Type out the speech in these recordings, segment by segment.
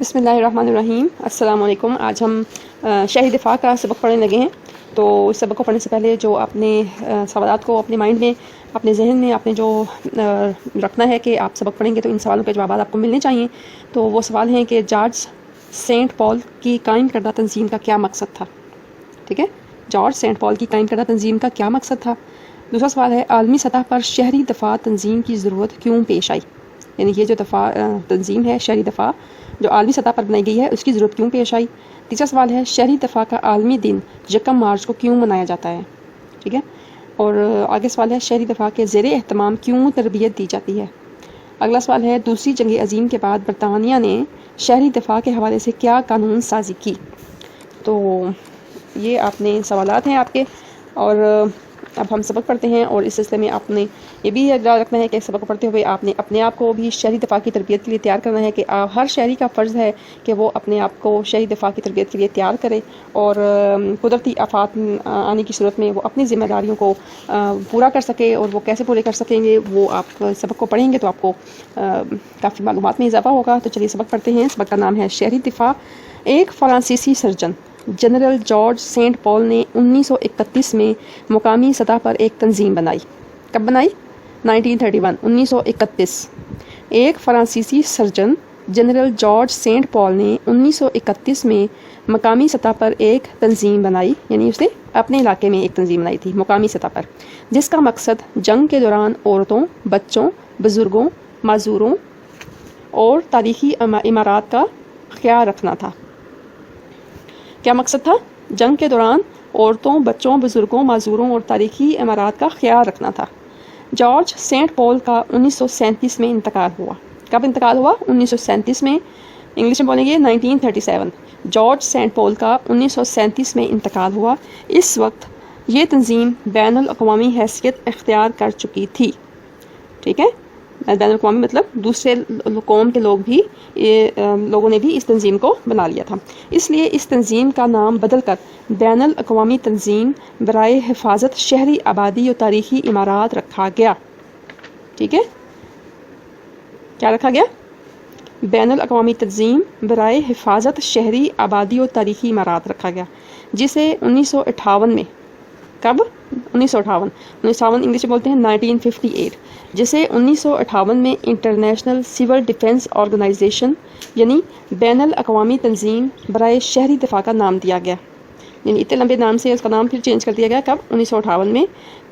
بسم اللہ الرحمن الرحیم۔ السلام علیکم۔ آج ہم شہری دفاع کا سبق پڑھنے لگے ہیں۔ تو اس سبق کو پڑھنے سے پہلے جو اپنے سوالات کو اپنے مائنڈ میں، اپنے ذہن میں آپ نے جو رکھنا ہے کہ آپ سبق پڑھیں گے تو ان سوالوں کے جوابات آپ کو ملنے چاہیے۔ تو وہ سوال ہیں کہ جارج سینٹ پال کی قائم کردہ تنظیم کا کیا مقصد تھا؟ ٹھیک ہے، جارج سینٹ پال کی قائم کردہ تنظیم کا کیا مقصد تھا؟ دوسرا سوال ہے عالمی سطح پر شہری دفاع تنظیم کی ضرورت کیوں پیش آئی؟ یعنی یہ جو دفاع تنظیم ہے شہری دفاع جو عالمی سطح پر بنائی گئی ہے اس کی ضرورت کیوں پیش آئی؟ تیسرا سوال ہے شہری دفاع کا عالمی دن 1 مارچ کو کیوں منایا جاتا ہے؟ ٹھیک ہے، اور آگے سوال ہے شہری دفاع کے زیر اہتمام کیوں تربیت دی جاتی ہے؟ اگلا سوال ہے دوسری جنگ عظیم کے بعد برطانیہ نے شہری دفاع کے حوالے سے کیا قانون سازی کی؟ تو یہ آپ نے سوالات ہیں آپ کے، اور اب ہم سبق پڑھتے ہیں۔ اور اس سلسلے میں آپ نے یہ بھی یاد رکھنا ہے کہ سبق کو پڑھتے ہوئے آپ نے اپنے آپ کو بھی شہری دفاع کی تربیت کے لیے تیار کرنا ہے کہ ہر شہری کا فرض ہے کہ وہ اپنے آپ کو شہری دفاع کی تربیت کے لیے تیار کرے، اور قدرتی آفات آنے کی صورت میں وہ اپنی ذمہ داریوں کو پورا کر سکے۔ اور وہ کیسے پورے کر سکیں گے وہ آپ سبق کو پڑھیں گے تو آپ کو کافی معلومات میں اضافہ ہوگا۔ تو چلیے سبق پڑھتے ہیں۔ سبق کا نام ہے شہری دفاع۔ ایک فرانسیسی سرجن جنرل جارج سینٹ پال نے 1931 میں مقامی سطح پر ایک تنظیم بنائی۔ کب بنائی؟ 1931۔ ایک فرانسیسی سرجن جنرل جارج سینٹ پال نے 1931 میں مقامی سطح پر ایک تنظیم بنائی، یعنی اس نے اپنے علاقے میں ایک تنظیم بنائی تھی مقامی سطح پر، جس کا مقصد جنگ کے دوران عورتوں، بچوں، بزرگوں، معذوروں اور تاریخی عمارات کا خیال رکھنا تھا۔ کیا مقصد تھا؟ جنگ کے دوران عورتوں، بچوں، بزرگوں، معذوروں اور تاریخی عمارات کا خیال رکھنا تھا۔ جارج سینٹ پال کا 1937 میں انتقال ہوا۔ کب انتقال ہوا؟ 1937 میں۔ انگلش میں بولیں گے 1937۔ جارج سینٹ پال کا 1937 میں انتقال ہوا۔ اس وقت یہ تنظیم بین الاقوامی حیثیت اختیار کر چکی تھی۔ ٹھیک ہے، بین الاقوامی مطلب دوسرے قوم کے لوگوں نے بھی اس تنظیم کو بنا لیا تھا۔ اس لیے اس تنظیم کا نام بدل کر بین الاقوامی تنظیم برائے حفاظت شہری آبادی و تاریخی عمارات رکھا گیا۔ ٹھیک ہے، کیا رکھا گیا؟ بین الاقوامی تنظیم برائے حفاظت شہری آبادی و تاریخی عمارات رکھا گیا، جسے 1958 میں، کب؟ 1958 انگلش میں بولتے ہیں 1958، جسے 1958 میں انٹرنیشنل سول ڈیفنس آرگنائزیشن یعنی بین الاقوامی تنظیم برائے شہری دفاع کا نام دیا گیا۔ یعنی اتنے لمبے نام سے اس کا نام پھر چینج کر دیا گیا۔ کب؟ 1958 میں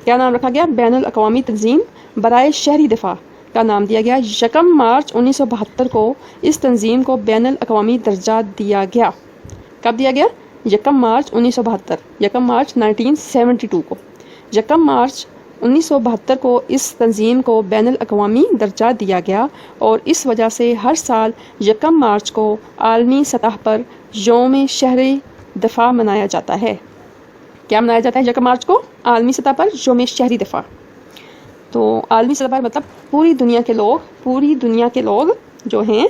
کیا نام رکھا گیا؟ بین الاقوامی تنظیم برائے شہری دفاع کا نام دیا گیا۔ 1 مارچ 1972 کو اس تنظیم کو بین الاقوامی درجہ دیا گیا۔ کب دیا گیا؟ 1 مارچ 1972، 1 مارچ 1972 کو، 1 مارچ 1972 کو اس تنظیم کو بین الاقوامی درجہ دیا گیا، اور اس وجہ سے ہر سال 1 مارچ کو عالمی سطح پر یوم شہری دفاع منایا جاتا ہے۔ کیا منایا جاتا ہے 1 مارچ کو؟ عالمی سطح پر یوم شہری دفاع۔ تو عالمی سطح پر مطلب پوری دنیا کے لوگ جو ہیں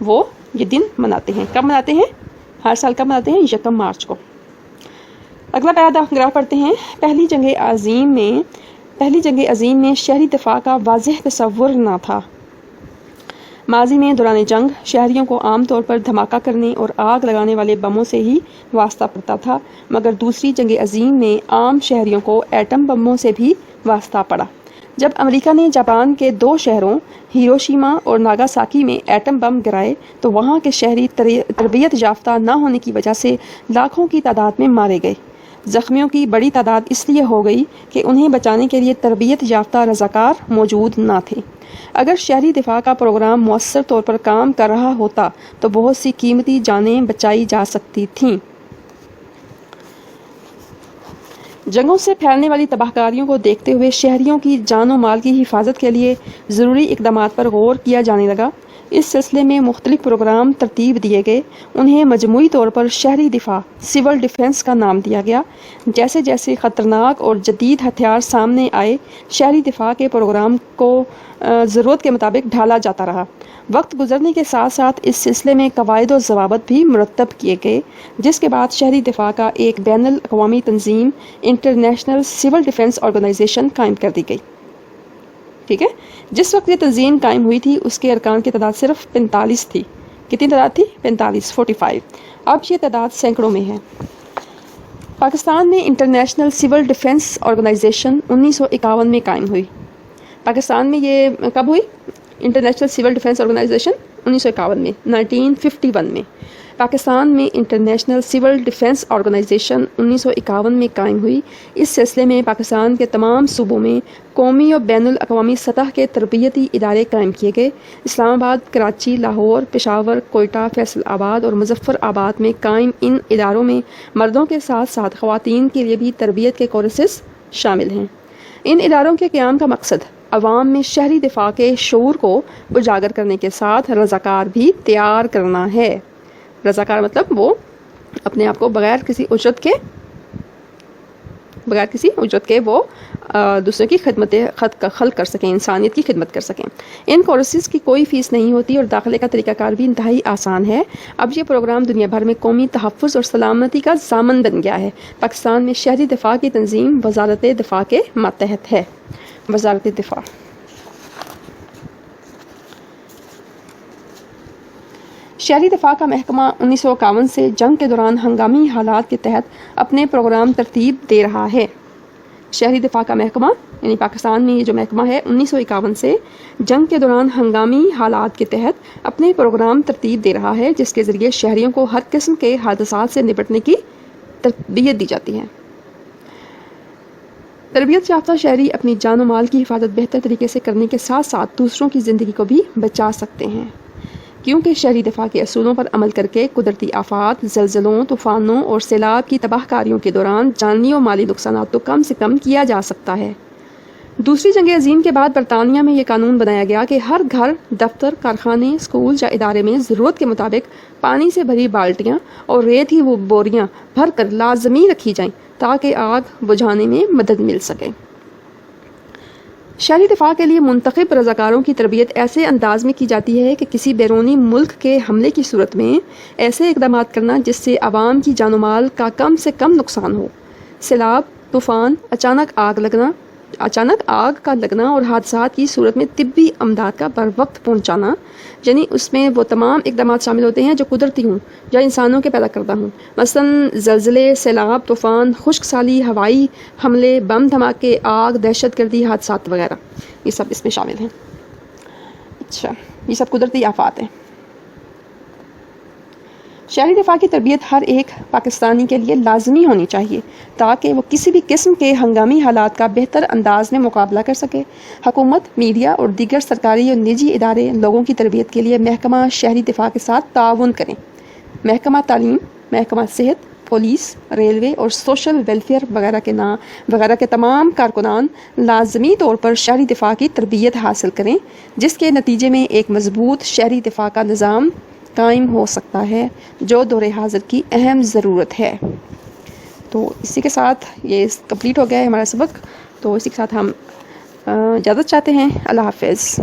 وہ یہ دن مناتے ہیں۔ کب مناتے ہیں؟ ہر سال کب مناتے ہیں؟ 1 مارچ کو۔ اگلا پیراگراف پڑھتے ہیں۔ پہلی جنگ عظیم میں شہری دفاع کا واضح تصور نہ تھا۔ ماضی میں دوران جنگ شہریوں کو عام طور پر دھماکہ کرنے اور آگ لگانے والے بموں سے ہی واسطہ پڑتا تھا، مگر دوسری جنگ عظیم میں عام شہریوں کو ایٹم بموں سے بھی واسطہ پڑا۔ جب امریکہ نے جاپان کے 2 شہروں ہیروشیما اور ناگاساکی میں ایٹم بم گرائے تو وہاں کے شہری تربیت یافتہ نہ ہونے کی وجہ سے لاکھوں کی تعداد میں مارے گئے۔ زخمیوں کی بڑی تعداد اس لیے ہو گئی کہ انہیں بچانے کے لیے تربیت یافتہ رضاکار موجود نہ تھے۔ اگر شہری دفاع کا پروگرام مؤثر طور پر کام کر رہا ہوتا تو بہت سی قیمتی جانیں بچائی جا سکتی تھیں۔ جنگوں سے پھیلنے والی تباہ کاریوں کو دیکھتے ہوئے شہریوں کی جان و مال کی حفاظت کے لیے ضروری اقدامات پر غور کیا جانے لگا۔ اس سلسلے میں مختلف پروگرام ترتیب دیے گئے، انہیں مجموعی طور پر شہری دفاع سول ڈیفنس کا نام دیا گیا۔ جیسے جیسے خطرناک اور جدید ہتھیار سامنے آئے، شہری دفاع کے پروگرام کو ضرورت کے مطابق ڈھالا جاتا رہا۔ وقت گزرنے کے ساتھ ساتھ اس سلسلے میں قواعد و ضوابط بھی مرتب کیے گئے، جس کے بعد شہری دفاع کا ایک بین الاقوامی تنظیم انٹرنیشنل سول ڈیفنس آرگنائزیشن قائم کر دی گئی۔ ٹھیک ہے، جس وقت یہ تنظیم قائم ہوئی تھی اس کے ارکان کی تعداد صرف 45 تھی۔ کتنی تعداد تھی؟ 45 اب یہ تعداد سینکڑوں میں ہے۔ پاکستان میں انٹرنیشنل سول ڈیفنس آرگنائزیشن 1951 میں قائم ہوئی۔ پاکستان میں یہ کب ہوئی؟ انٹرنیشنل سول ڈیفنس آرگنائزیشن 1951 میں، 1951 میں پاکستان میں انٹرنیشنل سول ڈیفنس آرگنائزیشن 1951 میں قائم ہوئی۔ اس سلسلے میں پاکستان کے تمام صوبوں میں قومی اور بین الاقوامی سطح کے تربیتی ادارے قائم کیے گئے۔ اسلام آباد، کراچی، لاہور، پشاور، کوئٹہ، فیصل آباد اور مظفر آباد میں قائم ان اداروں میں مردوں کے ساتھ ساتھ خواتین کے لیے بھی تربیت کے کورسز شامل ہیں۔ ان اداروں کے قیام کا مقصد عوام میں شہری دفاع کے شعور کو اجاگر کرنے کے ساتھ رضاکار بھی تیار کرنا ہے۔ رضاکار مطلب وہ اپنے آپ کو بغیر کسی اجرت کے وہ دوسرے کی خلق کر سکیں، انسانیت کی خدمت کر سکیں۔ ان کورسز کی کوئی فیس نہیں ہوتی اور داخلے کا طریقہ کار بھی انتہائی آسان ہے۔ اب یہ پروگرام دنیا بھر میں قومی تحفظ اور سلامتی کا ضامن بن گیا ہے۔ پاکستان میں شہری دفاع کی تنظیم وزارت دفاع کے ماتحت ہے۔ وزارت دفاع شہری دفاع کا محکمہ 1951 سے جنگ کے دوران ہنگامی حالات کے تحت اپنے پروگرام ترتیب دے رہا ہے۔ شہری دفاع کا محکمہ یعنی پاکستان میں یہ جو محکمہ ہے 1951 سے جنگ کے دوران ہنگامی حالات کے تحت اپنے پروگرام ترتیب دے رہا ہے، جس کے ذریعے شہریوں کو ہر قسم کے حادثات سے نپٹنے کی تربیت دی جاتی ہے۔ تربیت یافتہ شہری اپنی جان و مال کی حفاظت بہتر طریقے سے کرنے کے ساتھ ساتھ دوسروں کی زندگی کو بھی بچا سکتے ہیں، کیونکہ شہری دفاع کے اصولوں پر عمل کر کے قدرتی آفات، زلزلوں، طوفانوں اور سیلاب کی تباہ کاریوں کے دوران جانی و مالی نقصانات کو کم سے کم کیا جا سکتا ہے۔ دوسری جنگ عظیم کے بعد برطانیہ میں یہ قانون بنایا گیا کہ ہر گھر، دفتر، کارخانے، اسکول یا ادارے میں ضرورت کے مطابق پانی سے بھری بالٹیاں اور ریت کی بوریاں بھر کر لازمی رکھی جائیں تاکہ آگ بجھانے میں مدد مل سکے۔ شہری دفاع کے لیے منتخب رضاکاروں کی تربیت ایسے انداز میں کی جاتی ہے کہ کسی بیرونی ملک کے حملے کی صورت میں ایسے اقدامات کرنا جس سے عوام کی جان و مال کا کم سے کم نقصان ہو۔ سیلاب، طوفان، اچانک آگ کا لگنا اور حادثات کی صورت میں طبی امداد کا بر وقت پہنچانا، یعنی اس میں وہ تمام اقدامات شامل ہوتے ہیں جو قدرتی ہوں یا انسانوں کے پیدا کردہ ہوں، مثلاً زلزلے، سیلاب، طوفان، خشک سالی، ہوائی حملے، بم دھماکے، آگ، دہشت گردی حادثات وغیرہ، یہ سب اس میں شامل ہیں۔ اچھا، یہ سب قدرتی آفات ہیں۔ شہری دفاع کی تربیت ہر ایک پاکستانی کے لیے لازمی ہونی چاہیے تاکہ وہ کسی بھی قسم کے ہنگامی حالات کا بہتر انداز میں مقابلہ کر سکے۔ حکومت، میڈیا اور دیگر سرکاری اور نجی ادارے لوگوں کی تربیت کے لیے محکمہ شہری دفاع کے ساتھ تعاون کریں۔ محکمہ تعلیم، محکمہ صحت، پولیس، ریلوے اور سوشل ویلفیئر وغیرہ کے تمام کارکنان لازمی طور پر شہری دفاع کی تربیت حاصل کریں، جس کے نتیجے میں ایک مضبوط شہری دفاع کا نظام قائم ہو سکتا ہے، جو دور حاضر کی اہم ضرورت ہے۔ تو اسی کے ساتھ یہ کمپلیٹ ہو گیا ہے ہمارا سبق، تو اسی کے ساتھ ہم اجازت چاہتے ہیں۔ اللہ حافظ۔